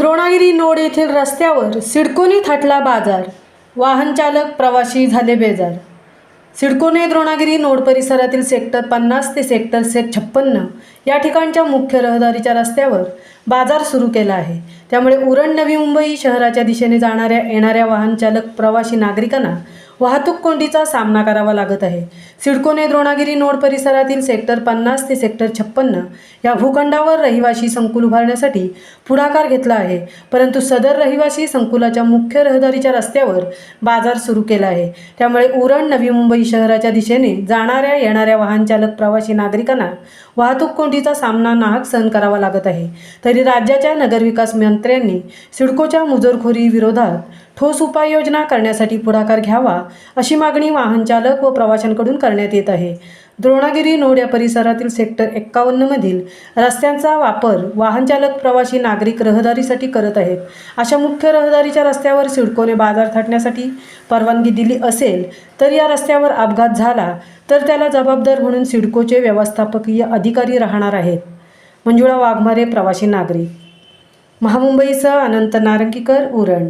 Dronagiri node येथील रस्त्यावर सिडकोने थाटला बाजार, वाहन चालक प्रवासी झाले बेजार। सिडकोने द्रोणागिरी नोड परिसरातील सेक्टर 50 ते सेक्टर 56 या ठिकाणच्या मुख्य रहदारीच्या रस्त्यावर बाजार सुरू केला आहे। त्यामुळे उरण नवी मुंबई शहराच्या दिशेने जाणाऱ्या येणाऱ्या वाहन चालक प्रवासी नागरिकांना वाहतूक कोंडीचा सामना करावा लागत आहे। सिडकोने द्रोणागिरी नोड परिसरातील सेक्टर 50 ते सेक्टर 56 या भूखंडावर रहिवासी संकुल उभारण्यासाठी पुढाकार घेतला आहे, परंतु सदर रहिवासी संकुलाच्या मुख्य रहदारीच्या रस्त्यावर बाजार सुरू केला आहे। त्यामुळे उरण नवी मुंबई शहराच्या दिशेने जाणाऱ्या येणाऱ्या वाहन चालक प्रवासी नागरिकांना वाहतूक कोंडीचा सामना नाहक सहन करावा लागत आहे। तरी राज्याच्या नगरविकास मंत्र्यांनी सिडकोच्या मुजोरखोरी विरोधात ठोस उपाययोजना करण्यासाठी पुढाकार घ्यावा, अशी मागणी वाहन चालक व प्रवाशांकडून करण्यात येत आहे। द्रोणागिरी नोड या परिसरातील सेक्टर 51 मधील रस्त्यांचा वापर वाहन चालक प्रवासी नागरिक रहदारीसाठी करत आहेत। अशा मुख्य रहदारीच्या रस्त्यावर सिडकोने बाजार थाटण्यासाठी परवानगी दिली असेल, तर या रस्त्यावर अपघात झाला तर त्याला जबाबदार म्हणून सिडकोचे व्यवस्थापकीय अधिकारी राहणार आहेत। मंजुळा वाघमारे, प्रवासी नागरिक, महामुंबईसह अनंत नारंगीकर, उरण।